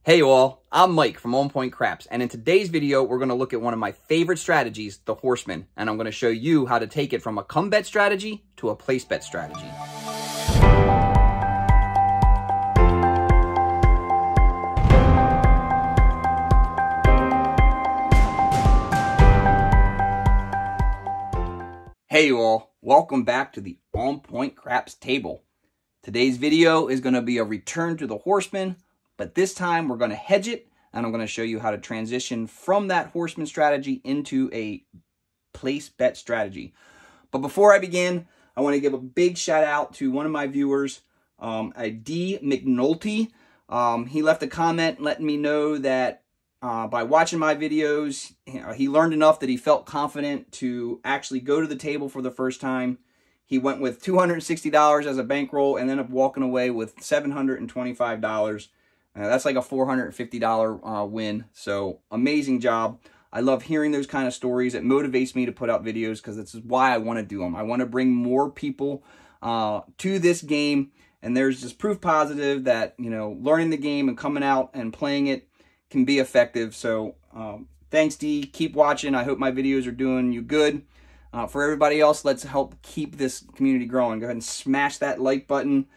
Hey all, I'm Mike from On Point Craps, and in today's video, we're going to look at one of my favorite strategies, the Horseman, and I'm going to show you how to take it from a come bet strategy to a place bet strategy. Hey you all, welcome back to the On Point Craps table. Today's video is going to be a return to the Horseman, but this time we're going to hedge it, and I'm going to show you how to transition from that Horseman strategy into a place bet strategy. But before I begin, I want to give a big shout out to one of my viewers, D. McNulty. He left a comment letting me know that by watching my videos, he learned enough that he felt confident to actually go to the table for the first time. He went with $260 as a bankroll and ended up walking away with $725. That's like a $450 win. So amazing job. I love hearing those kind of stories. It motivates me to put out videos because this is why I want to do them. I want to bring more people to this game. And there's just proof positive that, you know, learning the game and coming out and playing it can be effective. So thanks, D. Keep watching. I hope my videos are doing you good. For everybody else, let's help keep this community growing. Go ahead and smash that like button.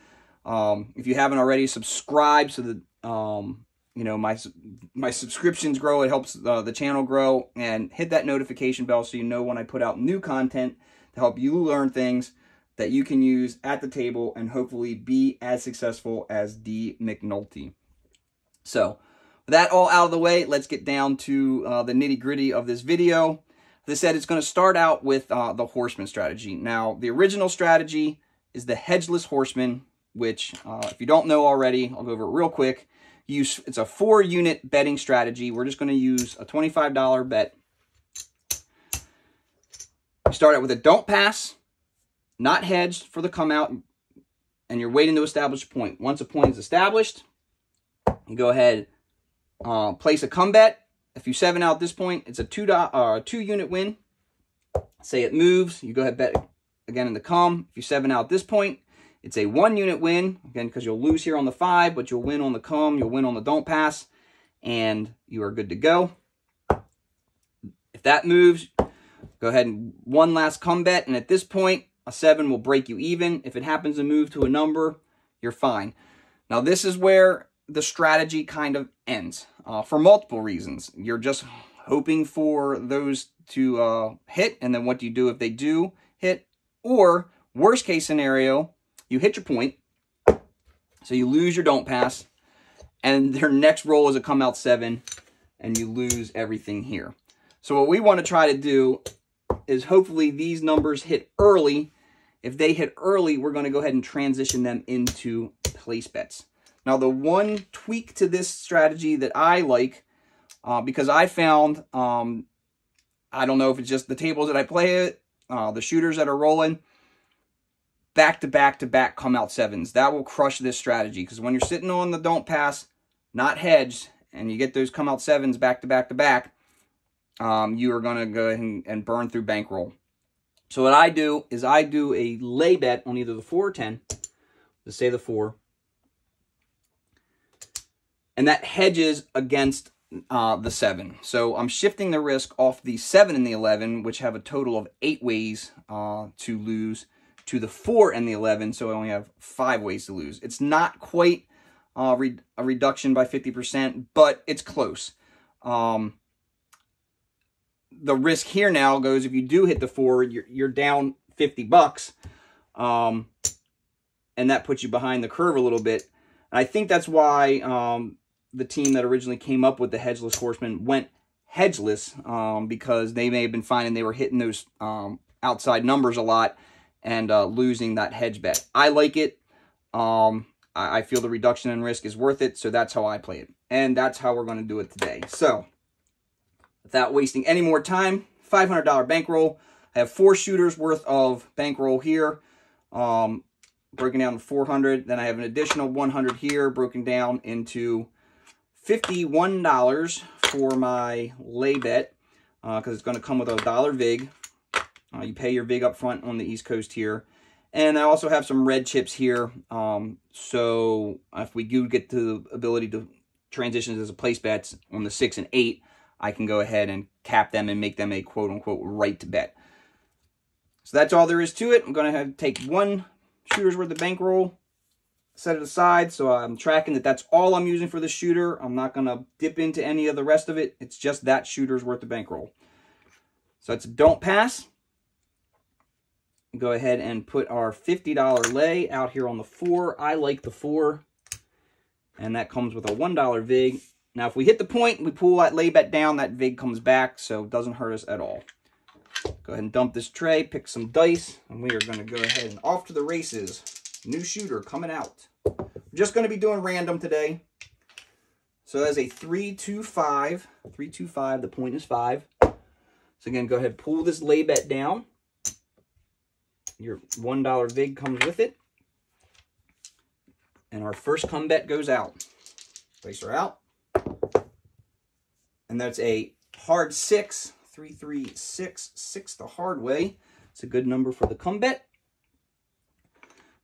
If you haven't already, subscribe so that you know, my subscriptions grow. It helps the channel grow, and hit that notification bell so you know when I put out new content to help you learn things that you can use at the table and hopefully be as successful as D. McNulty. So with that all out of the way, let's get down to the nitty-gritty of this video. As I said, it's going to start out with the Horseman strategy. Now, the original strategy is the hedgeless Horseman, which, if you don't know already, I'll go over it real quick. It's a 4-unit betting strategy. We're just going to use a $25 bet. You start out with a don't pass, not hedged for the come out, and you're waiting to establish a point. Once a point is established, you go ahead, place a come bet. If you 7 out at this point, it's a 2-unit win. Say it moves, you go ahead bet again in the come. If you 7 out at this point, it's a 1-unit win, again, because you'll lose here on the 5, but you'll win on the come, you'll win on the don't pass, and you are good to go. If that moves, go ahead and one last come bet, and at this point, a 7 will break you even. If it happens to move to a number, you're fine. Now, this is where the strategy kind of ends, for multiple reasons. You're just hoping for those to hit, and then what do you do if they do hit? Or, worst case scenario, you hit your point, so you lose your don't pass, and their next roll is a come out 7, and you lose everything here. So what we want to try to do is hopefully these numbers hit early. If they hit early, we're going to go ahead and transition them into place bets. Now, the one tweak to this strategy that I like, because I found, I don't know if it's just the tables that I play it, the shooters that are rolling, back-to-back-to-back come out 7s. That will crush this strategy, because when you're sitting on the don't pass, not hedged, and you get those come out 7s back-to-back-to-back, you are going to go ahead and burn through bankroll. So what I do is I do a lay bet on either the 4 or 10, let's say the 4, and that hedges against the 7. So I'm shifting the risk off the 7 and the 11, which have a total of 8 ways to lose, to the 4 and the 11, so I only have 5 ways to lose. It's not quite a reduction by 50%, but it's close. The risk here now goes, if you do hit the 4, you're down $50, and that puts you behind the curve a little bit. And I think that's why the team that originally came up with the hedgeless Horseman went hedgeless, because they may have been finding they were hitting those outside numbers a lot, and losing that hedge bet. I like it. I feel the reduction in risk is worth it, so that's how I play it. And that's how we're going to do it today. So, without wasting any more time, $500 bankroll. I have 4 shooters worth of bankroll here, broken down to 400. Then I have an additional 100 here, broken down into $51 for my lay bet, because it's going to come with a $1 VIG. You pay your VIG up front on the East Coast here. And I also have some red chips here. So if we do get the ability to transitions as a place bets on the 6 and 8, I can go ahead and cap them and make them a quote-unquote right to bet. So that's all there is to it. I'm going to have to take one shooter's worth of bankroll, set it aside, so I'm tracking that that's all I'm using for the shooter. I'm not going to dip into any of the rest of it. It's just that shooter's worth of bankroll. So it's a don't pass. Go ahead and put our $50 lay out here on the 4. I like the 4. And that comes with a $1 VIG. Now, if we hit the point, we pull that lay bet down, that VIG comes back, so it doesn't hurt us at all. Go ahead and dump this tray, pick some dice, and we are going to go ahead and off to the races. New shooter coming out. We're just going to be doing random today. So that's a 3-2-5. 3-2-5, the point is 5. So again, go ahead, pull this lay bet down. Your $1 VIG comes with it. And our first come bet goes out. Place her out. And that's a hard 6. 3-3-6. 6 the hard way. It's a good number for the come bet.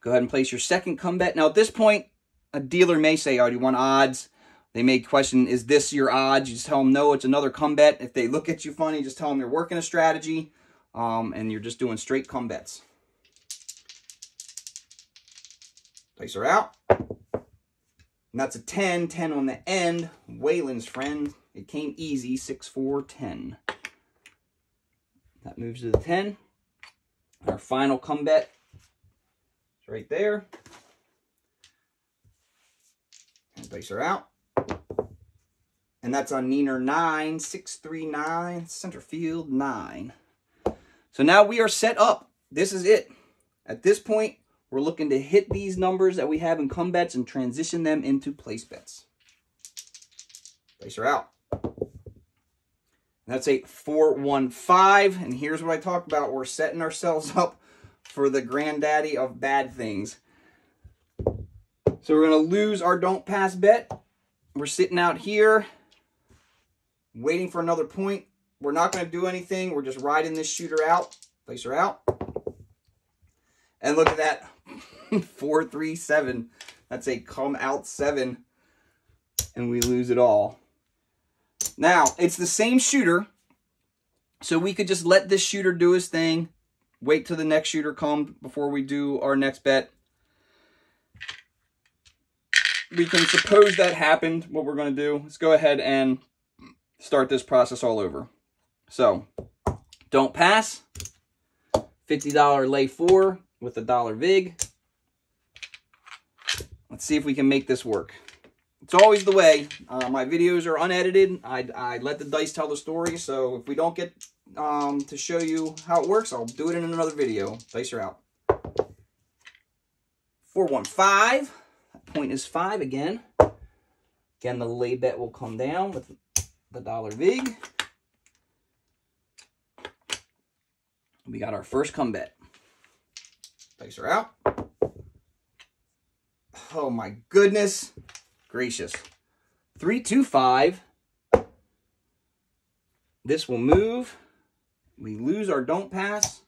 Go ahead and place your second come bet. Now at this point, a dealer may say, oh, do you want odds? They may question, is this your odds? You just tell them, no, it's another come bet. If they look at you funny, just tell them you're working a strategy and you're just doing straight come bets. Place her out. And that's a 10. 10 on the end. Waylon's friend. It came easy. 6-4-10. That moves to the 10. Our final come bet is right there. And place her out. And that's on Neener 9. 6-3-9. Center field 9. So now we are set up. This is it. At this point, we're looking to hit these numbers that we have in come bets and transition them into place bets. Place her out. That's a 4-1-5. And here's what I talk about. We're setting ourselves up for the granddaddy of bad things. So we're going to lose our don't pass bet. We're sitting out here waiting for another point. We're not going to do anything. We're just riding this shooter out. Place her out. And look at that. 4-3-7. That's a come out 7. And we lose it all. Now, it's the same shooter. So we could just let this shooter do his thing. Wait till the next shooter comes before we do our next bet. We can suppose that happened. What we're going to do is go ahead and start this process all over. So, don't pass. $50 lay 4 with a $1 VIG. Let's see if we can make this work. It's always the way. My videos are unedited. I let the dice tell the story. So if we don't get to show you how it works, I'll do it in another video. Dice are out. 4-1-5. That point is 5 again. Again, the lay bet will come down with the $1 VIG. We got our first come bet. Dice are out. Oh my goodness gracious. 3-2-5. This will move. We lose our don't pass.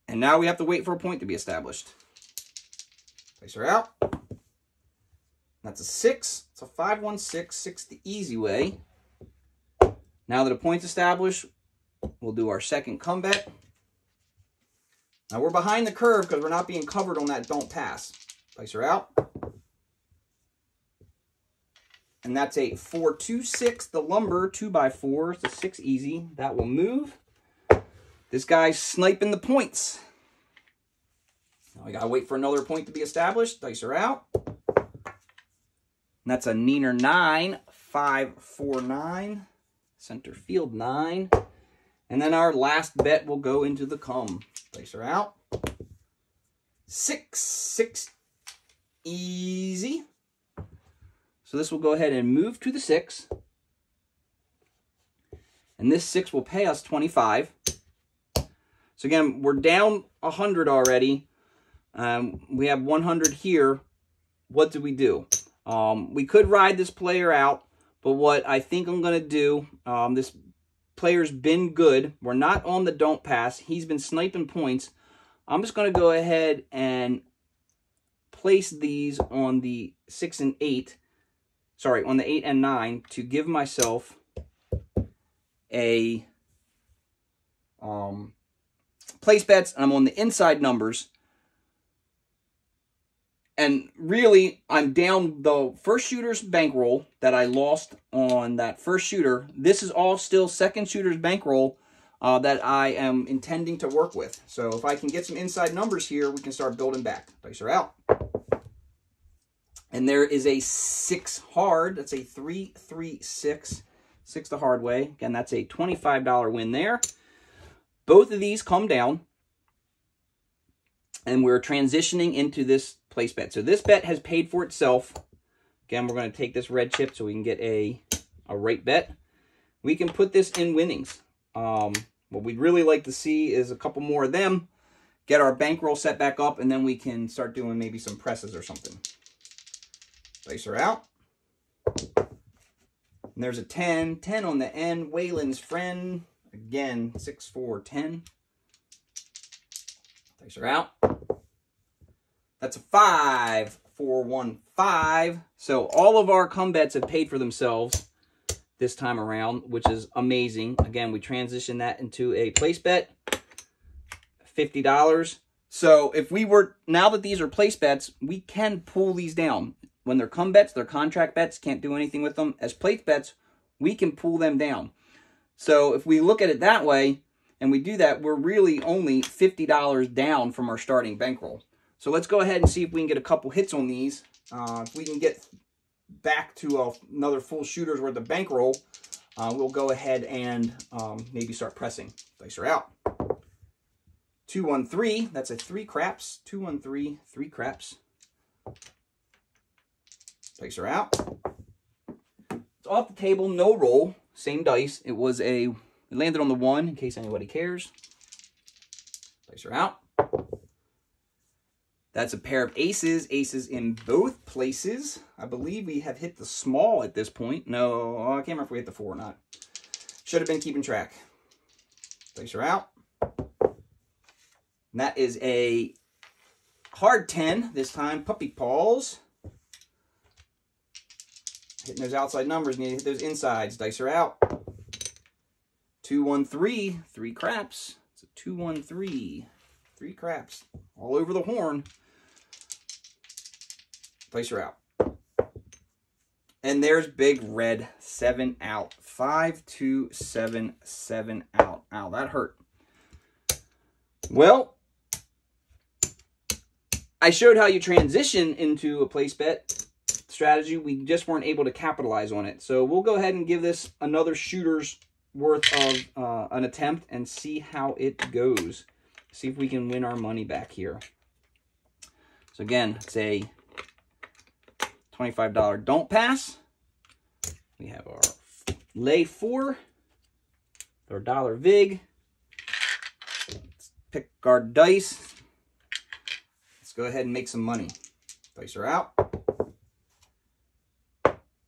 And now we have to wait for a point to be established. Place her out. That's a 6. It's a 5-1-6. 6 the easy way. Now that a point's established, we'll do our second come bet. Now we're behind the curve because we're not being covered on that don't pass. Place her out. And that's a 4-2-6. The lumber 2x4. It's a 6 easy. That will move. This guy's sniping the points. Now we gotta wait for another point to be established. Dice her out. And that's a Neener 9. 5-4-9. Center field 9. And then our last bet will go into the come. Place her out. 6. 6 easy. So this will go ahead and move to the 6. And this 6 will pay us 25. So again, we're down 100 already. We have 100 here. What do we do? We could ride this player out, but what I think I'm going to do, this player's been good. We're not on the don't pass. He's been sniping points. I'm just going to go ahead and place these on the 6 and 8, sorry, on the 8 and 9 to give myself a place bets, and I'm on the inside numbers. And really, I'm down the first shooter's bankroll that I lost on that first shooter. This is all still second shooter's bankroll that I am intending to work with. So if I can get some inside numbers here, we can start building back. Dice are out. And there is a 6 hard. That's a 3-3-6. 6 the hard way. Again, that's a $25 win there. Both of these come down. And we're transitioning into this place bet. So this bet has paid for itself. Again, we're going to take this red chip so we can get a right bet. We can put this in winnings. What we'd really like to see is a couple more of them, get our bankroll set back up, and then we can start doing maybe some presses or something. Dice are out. And there's a 10. 10 on the end. Waylon's friend. Again, 6, 4, 10. Dice are out. That's a 5, 4, 1, 5. So all of our come bets have paid for themselves this time around, which is amazing. Again, we transition that into a place bet, $50. So if we were, now that these are place bets, we can pull these down. When they're come bets, they're contract bets, can't do anything with them. As place bets, we can pull them down. So if we look at it that way, and we do that, we're really only $50 down from our starting bankroll. So let's go ahead and see if we can get a couple hits on these. If we can get back to another full shooter's worth of bankroll, we'll go ahead and maybe start pressing. Dice are out. 2, 1, 3. That's a 3 craps. 2, 1, 3. 3 craps. Dice are out. It's off the table. No roll. Same dice. It landed on the 1 in case anybody cares. Dice are out. That's a pair of aces. Aces in both places. I believe we have hit the small at this point. No, I can't remember if we hit the 4 or not. Should have been keeping track. Dice are out. And that is a hard 10 this time. Puppy paws. Hitting those outside numbers. Need to hit those insides. Dice are out. 2, 1, 3. 3 craps. It's a 2, 1, 3. 3 craps. All over the horn. Dice are out. And there's big red. 7 out. 5, 2, 7, 7 out. Ow, that hurt. Well, I showed how you transition into a place bet strategy. We just weren't able to capitalize on it. So we'll go ahead and give this another shooter's worth of an attempt and see how it goes. See if we can win our money back here. So again, it's a $25 don't pass. We have our lay 4, our dollar vig. Let's pick our dice. Let's go ahead and make some money. Dice are out.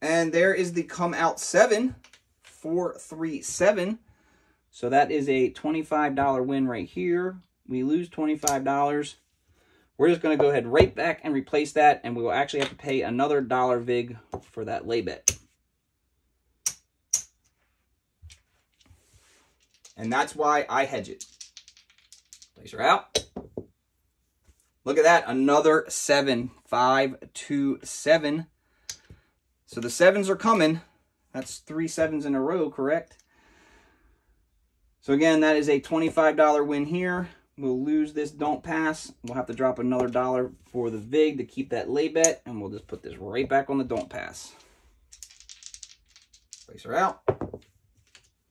And there is the come out 7, 4, 3, 7. So that is a $25 win right here. We lose $25. We're just going to go ahead right back and replace that, and we will actually have to pay another dollar vig for that lay bet. And that's why I hedge it. Dice are out. Look at that, another 7, 5, 2, 7. So the 7s are coming. That's 3 7s in a row, correct? So again, that is a $25 win here. We'll lose this don't pass. We'll have to drop another dollar for the vig to keep that lay bet, and we'll just put this right back on the don't pass. Dice are out.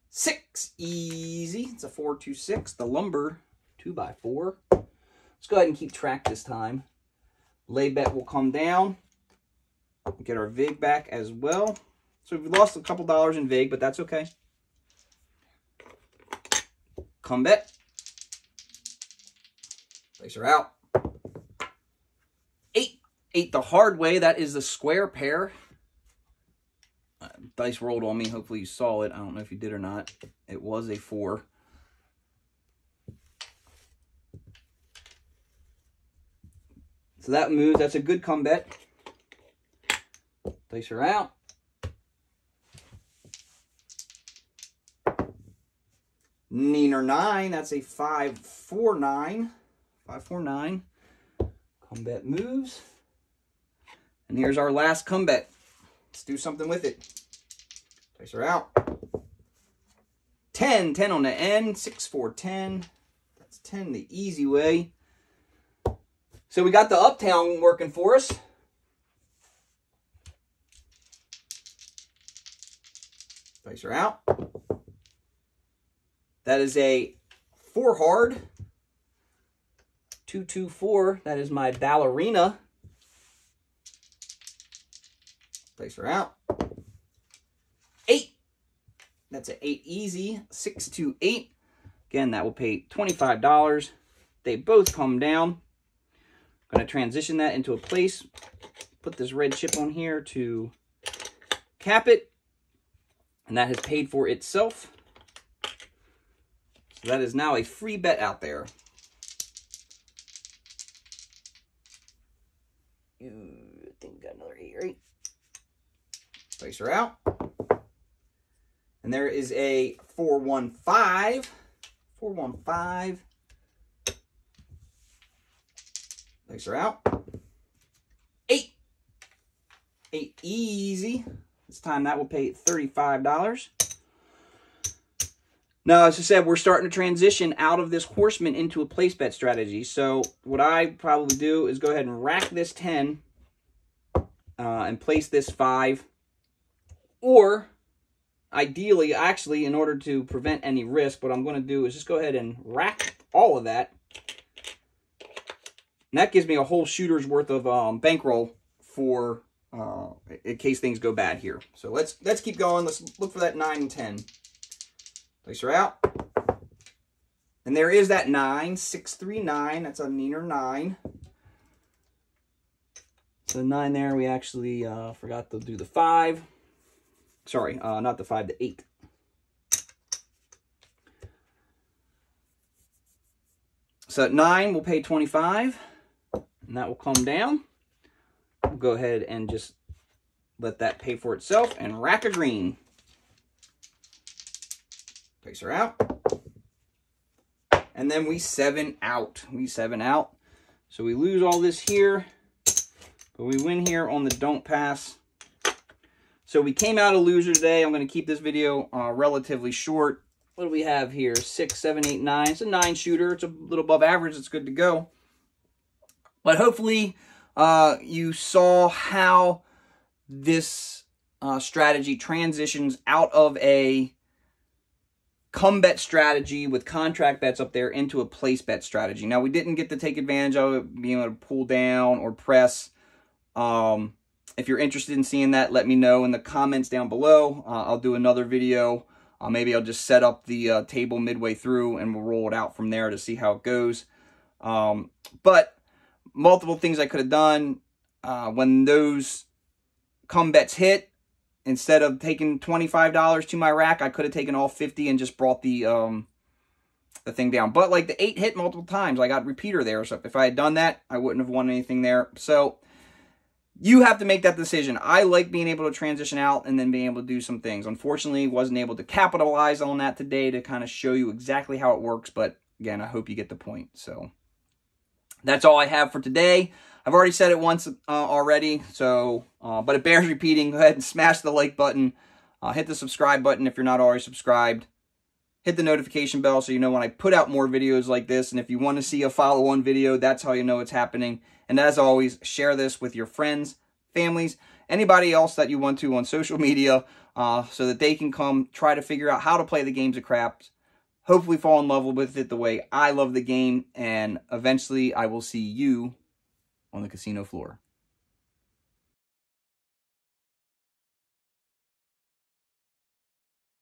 6, easy. It's a 4, 2, 6. The lumber, 2x4. Let's go ahead and keep track this time. Lay bet will come down. Get our vig back as well. So we've lost a couple dollars in vig, but that's okay. Come bet. Dice are out. 8. 8 the hard way. That is the square pair. Dice rolled on me. Hopefully you saw it. I don't know if you did or not. It was a 4. So that moves. That's a good come bet. Place her out. Neener 9. That's a 5-4-9. 5-4-9. Come bet moves. And here's our last come bet. Let's do something with it. Place her out. 10. 10 on the end. 6-4-10. That's 10 the easy way. So we got the uptown working for us. Place her out. That is a 4 hard. 2-2-4. That is my ballerina. Place her out. 8. That's an 8 easy. 6-2-8. Again, that will pay $25. They both come down. I'm going to transition that into a place. Put this red chip on here to cap it. And that has paid for itself. So that is now a free bet out there. I think we got another 8, right? Place her out. And there is a 4-1-5. 4-1-5. Place her out. 8. 8 easy. This time that will pay $35. Now, as I said, we're starting to transition out of this Horseman into a place bet strategy. So what I probably do is go ahead and rack this 10 and place this 5. Or, ideally, actually, in order to prevent any risk, what I'm going to do is just go ahead and rack all of that. And that gives me a whole shooter's worth of bankroll for in case things go bad here. So let's keep going. Let's look for that 9 and 10. Place her out. And there is that 9. 6-3-9. That's a Neener 9. So the 9 there, we actually forgot to do the 5. Sorry, not the 5, the 8. So at 9, we'll pay $25. And that will come down. We'll go ahead and just let that pay for itself and rack a green. Place her out. And then we 7 out. We 7 out. So we lose all this here. But we win here on the don't pass. So we came out a loser today. I'm going to keep this video relatively short. What do we have here? 6, 7, 8, 9. It's a 9 shooter. It's a little above average. It's good to go. But hopefully you saw how this strategy transitions out of a come bet strategy with contract bets up there into a place bet strategy. Now, we didn't get to take advantage of it, being able to pull down or press. If you're interested in seeing that, let me know in the comments down below. I'll do another video. Maybe I'll just set up the table midway through and we'll roll it out from there to see how it goes. But multiple things I could have done when those come bets hit. Instead of taking $25 to my rack, I could have taken all 50 and just brought the thing down. But like the 8 hit multiple times, I got repeater there. So if I had done that, I wouldn't have won anything there. So you have to make that decision. I like being able to transition out and then being able to do some things. Unfortunately, wasn't able to capitalize on that today to kind of show you exactly how it works. But again, I hope you get the point. So that's all I have for today. I've already said it once already, so but it bears repeating. Go ahead and smash the like button. Hit the subscribe button if you're not already subscribed. Hit the notification bell so you know when I put out more videos like this. And if you want to see a follow-on video, that's how you know it's happening. And as always, share this with your friends, families, anybody else that you want to on social media so that they can come try to figure out how to play the games of craps. Hopefully fall in love with it the way I love the game. And eventually I will see you on the casino floor.